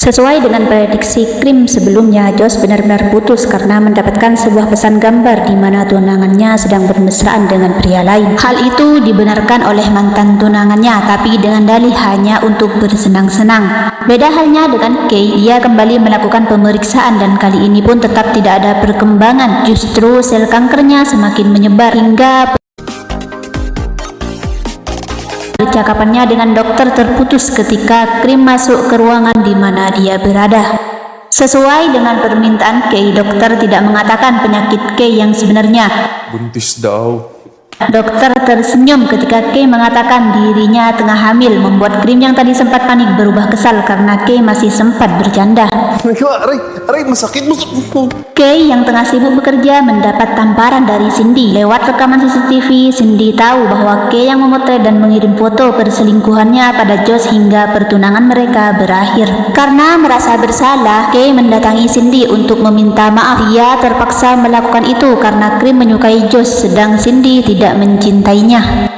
Sesuai dengan prediksi Krim sebelumnya, Josh benar-benar putus karena mendapatkan sebuah pesan gambar di mana tunangannya sedang bermesraan dengan pria lain. Hal itu dibenarkan oleh mantan tunangannya, tapi dengan dalih hanya untuk bersenang-senang. Beda halnya dengan Kay, dia kembali melakukan pemeriksaan dan kali ini pun tetap tidak ada perkembangan. Justru sel kankernya semakin menyebar hingga percakapannya dengan dokter terputus ketika Krim masuk ke ruangan di mana dia berada. Sesuai dengan permintaan Kay, dokter tidak mengatakan penyakit Kay yang sebenarnya. Buntis daw. Dokter tersenyum ketika Kay mengatakan dirinya tengah hamil, membuat Krim yang tadi sempat panik berubah kesal karena Kay masih sempat bercanda. Aray, masakit. Kay yang tengah sibuk bekerja mendapat tamparan dari Cindy. Lewat rekaman CCTV, Cindy tahu bahwa Kay yang memotret dan mengirim foto perselingkuhannya pada Josh hingga pertunangan mereka berakhir. Karena merasa bersalah, Kay mendatangi Cindy untuk meminta maaf. Dia terpaksa melakukan itu karena Krim menyukai Josh sedang Cindy tidak mencintainya.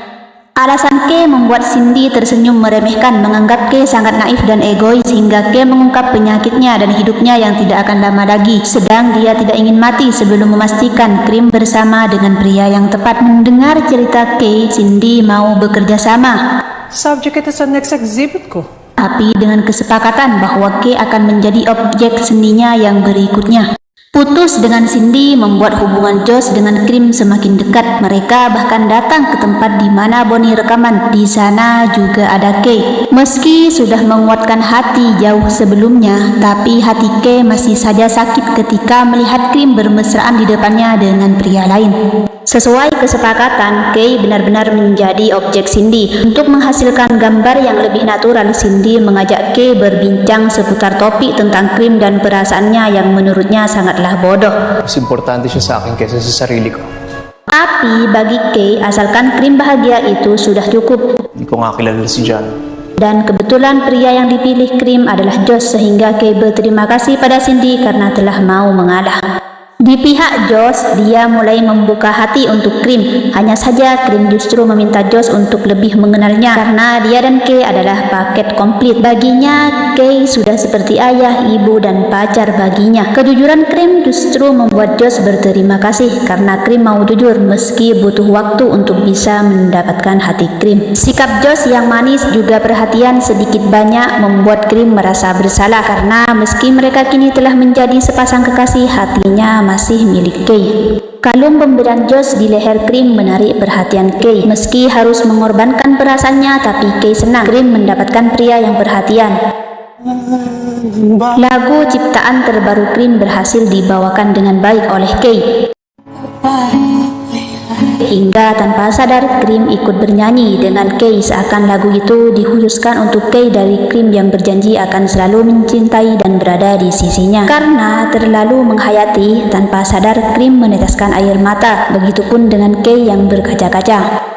Alasan Kay membuat Cindy tersenyum meremehkan, menganggap Kay sangat naif dan egois hingga Kay mengungkap penyakitnya dan hidupnya yang tidak akan lama lagi. Sedang dia tidak ingin mati sebelum memastikan Krim bersama dengan pria yang tepat. Mendengar cerita Kay, Cindy mau bekerja sama. Subject itu sa next exhibit ko. Tapi dengan kesepakatan bahwa Kay akan menjadi objek seninya yang berikutnya. Putus dengan Cindy membuat hubungan Josh dengan Krim semakin dekat. Mereka bahkan datang ke tempat di mana Bonnie rekaman. Di sana juga ada Kay. Meski sudah menguatkan hati jauh sebelumnya, tapi hati Kay masih saja sakit ketika melihat Krim bermesraan di depannya dengan pria lain. Sesuai kesepakatan, Kay benar-benar menjadi objek Cindy. Untuk menghasilkan gambar yang lebih natural, Cindy mengajak Kay berbincang seputar topik tentang Krim dan perasaannya yang menurutnya sangatlah bodoh. Mas importante siya sa akin kaysa sa sarili ko. Tapi bagi Kay, asalkan Krim bahagia itu sudah cukup. Hindi ko nga kilala si John. Dan kebetulan pria yang dipilih Krim adalah Josh sehingga Kay berterima kasih pada Cindy karena telah mau mengalah. Di pihak Josh, dia mulai membuka hati untuk Krim. Hanya saja Krim justru meminta Josh untuk lebih mengenalnya karena dia dan Kay adalah paket komplit. Baginya, Kay sudah seperti ayah, ibu, dan pacar baginya. Kejujuran Krim justru membuat Josh berterima kasih karena Krim mau jujur meski butuh waktu untuk bisa mendapatkan hati Krim. Sikap Josh yang manis juga perhatian sedikit banyak membuat Krim merasa bersalah karena meski mereka kini telah menjadi sepasang kekasih, hatinya masih milik Kay. Kalung pemberian Josh di leher Krim menarik perhatian Kay. Meski harus mengorbankan perasaannya, tapi Kay senang Krim mendapatkan pria yang perhatian. Lagu ciptaan terbaru Krim berhasil dibawakan dengan baik oleh Kay. Hingga tanpa sadar Krim ikut bernyanyi dengan Kay seakan lagu itu dikhususkan untuk Kay dari Krim yang berjanji akan selalu mencintai dan berada di sisinya. Karena terlalu menghayati, tanpa sadar Krim meneteskan air mata. Begitupun dengan Kay yang berkaca-kaca.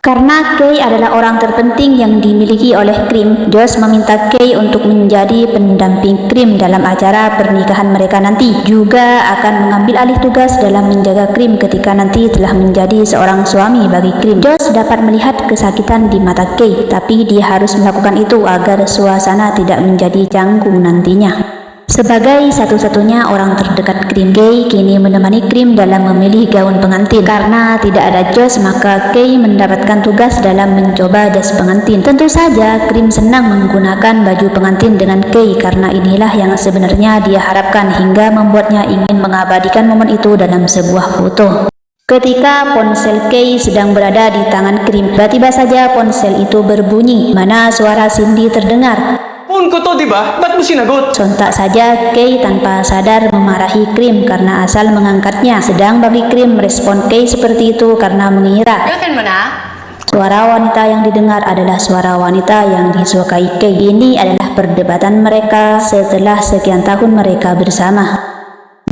Karena Kay adalah orang terpenting yang dimiliki oleh Krim, Josh meminta Kay untuk menjadi pendamping Krim dalam acara pernikahan mereka nanti. Juga akan mengambil alih tugas dalam menjaga Krim ketika nanti telah menjadi seorang suami bagi Krim. Josh dapat melihat kesakitan di mata Kay, tapi dia harus melakukan itu agar suasana tidak menjadi canggung nantinya. Sebagai satu-satunya orang terdekat Krim, Kay kini menemani Krim dalam memilih gaun pengantin. Karena tidak ada Josh, maka Kay mendapatkan tugas dalam mencoba jas pengantin. Tentu saja Krim senang menggunakan baju pengantin dengan Kay karena inilah yang sebenarnya dia harapkan hingga membuatnya ingin mengabadikan momen itu dalam sebuah foto. Ketika ponsel Kay sedang berada di tangan Krim, tiba-tiba saja ponsel itu berbunyi, mana suara Cindy terdengar. Phone ko to, di ba? Ba't mo sinagot? Sontak saja Kay tanpa sadar memarahi Krim karena asal mengangkatnya. Sedang bagi Krim merespon Kay seperti itu karena mengira Yakin mo na? suara wanita yang didengar adalah suara wanita yang disukai Kay. Ini adalah perdebatan mereka setelah sekian tahun mereka bersama.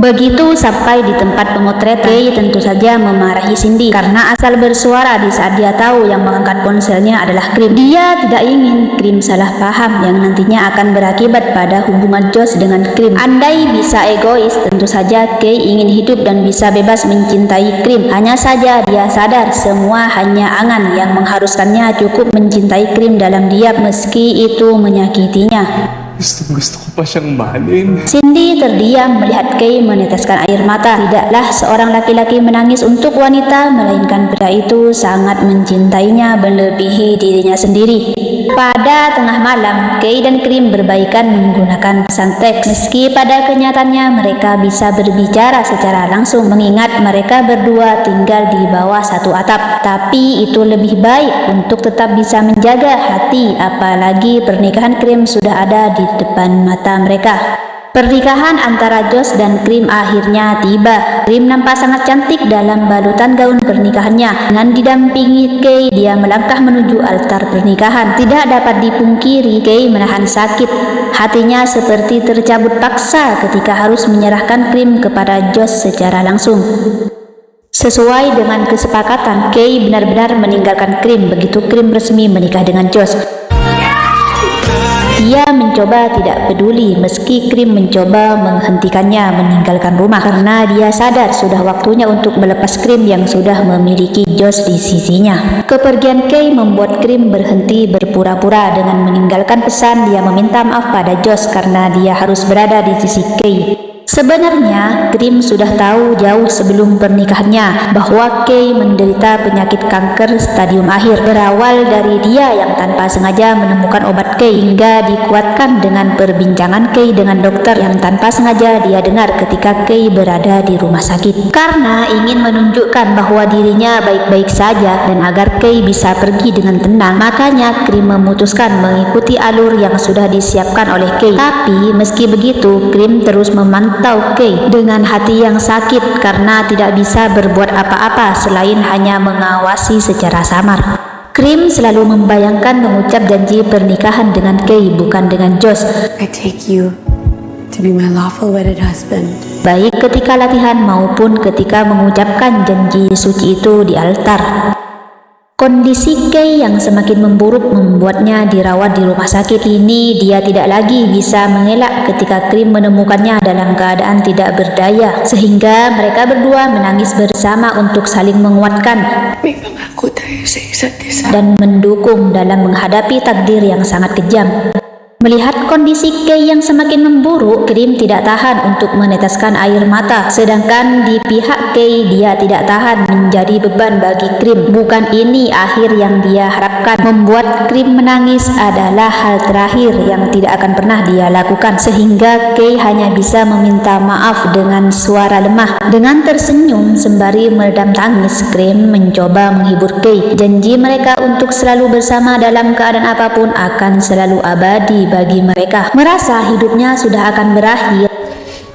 Begitu sampai di tempat pemotretan, Kay tentu saja memarahi Cindy karena asal bersuara di saat dia tahu yang mengangkat ponselnya adalah Krim. Dia tidak ingin Krim salah paham yang nantinya akan berakibat pada hubungan Josh dengan Krim. Andai bisa egois, tentu saja Kay ingin hidup dan bisa bebas mencintai Krim. Hanya saja dia sadar semua hanya angan yang mengharuskannya cukup mencintai Krim dalam diam meski itu menyakitinya. Gusto ko pa siyang mahalin. Cindy terdiam melihat Kay meneteskan air mata. Tidaklah seorang laki-laki menangis untuk wanita, melainkan pria itu sangat mencintainya melebihi dirinya sendiri. Pada tengah malam, Kay dan Cream berbaikan menggunakan pesan teks. Meski pada kenyataannya mereka bisa berbicara secara langsung, mengingat mereka berdua tinggal di bawah satu atap. Tapi itu lebih baik untuk tetap bisa menjaga hati, apalagi pernikahan Cream sudah ada di depan mata mereka. Pernikahan antara Josh dan Cream akhirnya tiba. Cream nampak sangat cantik dalam balutan gaun pernikahannya. Dengan didampingi Kay, dia melangkah menuju altar pernikahan. Tidak dapat dipungkiri, Kay menahan sakit. Hatinya seperti tercabut paksa ketika harus menyerahkan Cream kepada Josh secara langsung. Sesuai dengan kesepakatan, Kay benar-benar meninggalkan Cream begitu Cream resmi menikah dengan Josh. Dia mencoba tidak peduli meski Cream mencoba menghentikannya meninggalkan rumah, karena dia sadar sudah waktunya untuk melepas Cream yang sudah memiliki Josh di sisinya. Kepergian Kay membuat Cream berhenti berpura-pura dengan meninggalkan pesan dia meminta maaf pada Josh karena dia harus berada di sisi Kay. Sebenarnya, Cream sudah tahu jauh sebelum pernikahannya bahwa Kay menderita penyakit kanker stadium akhir. Berawal dari dia yang tanpa sengaja menemukan obat Kay, hingga dikuatkan dengan perbincangan Kay dengan dokter yang tanpa sengaja dia dengar ketika Kay berada di rumah sakit. Karena ingin menunjukkan bahwa dirinya baik-baik saja dan agar Kay bisa pergi dengan tenang, makanya Cream memutuskan mengikuti alur yang sudah disiapkan oleh Kay. Tapi meski begitu, Cream terus memantau Kay dengan hati yang sakit karena tidak bisa berbuat apa-apa selain hanya mengawasi secara samar. Cream selalu membayangkan mengucap janji pernikahan dengan Kay, bukan dengan Josh. I take you to be my lawful wedded husband. Baik ketika latihan maupun ketika mengucapkan janji suci itu di altar. Kondisi Kay yang semakin memburuk membuatnya dirawat di rumah sakit. Ini dia tidak lagi bisa mengelak ketika Cream menemukannya dalam keadaan tidak berdaya, sehingga mereka berdua menangis bersama untuk saling menguatkan May pangako tayo sa isa't isa. dan mendukung dalam menghadapi takdir yang sangat kejam. Melihat kondisi Kay yang semakin memburuk, Cream tidak tahan untuk meneteskan air mata. Sedangkan di pihak Kay, dia tidak tahan menjadi beban bagi Cream. Bukan ini akhir yang dia harapkan. Membuat Cream menangis adalah hal terakhir yang tidak akan pernah dia lakukan. Sehingga Kay hanya bisa meminta maaf dengan suara lemah. Dengan tersenyum sembari meredam tangis, Cream mencoba menghibur Kay. Janji mereka untuk selalu bersama dalam keadaan apapun akan selalu abadi bagi mereka. Merasa hidupnya sudah akan berakhir,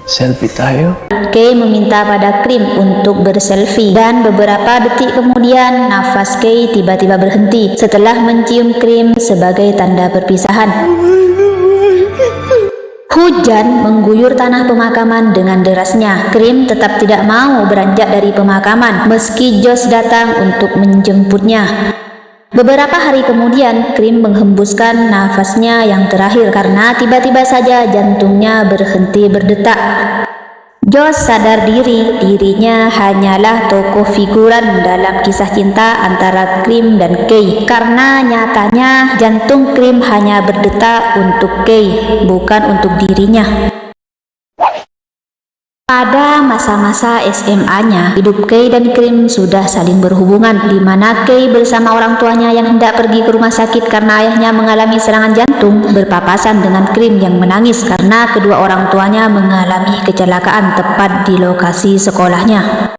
Selfie tayo. Kay meminta pada Cream untuk berselfie, dan beberapa detik kemudian nafas Kay tiba-tiba berhenti setelah mencium Cream sebagai tanda perpisahan. Hujan mengguyur tanah pemakaman dengan derasnya. Cream tetap tidak mau beranjak dari pemakaman meski Josh datang untuk menjemputnya. Beberapa hari kemudian, Cream menghembuskan nafasnya yang terakhir karena tiba-tiba saja jantungnya berhenti berdetak. Josh sadar dirinya hanyalah tokoh figuran dalam kisah cinta antara Cream dan Kay. Karena nyatanya jantung Cream hanya berdetak untuk Kay, bukan untuk dirinya. Pada masa-masa SMA-nya, hidup Kay dan Cream sudah saling berhubungan, di mana Kay bersama orang tuanya yang hendak pergi ke rumah sakit karena ayahnya mengalami serangan jantung berpapasan dengan Cream yang menangis karena kedua orang tuanya mengalami kecelakaan tepat di lokasi sekolahnya.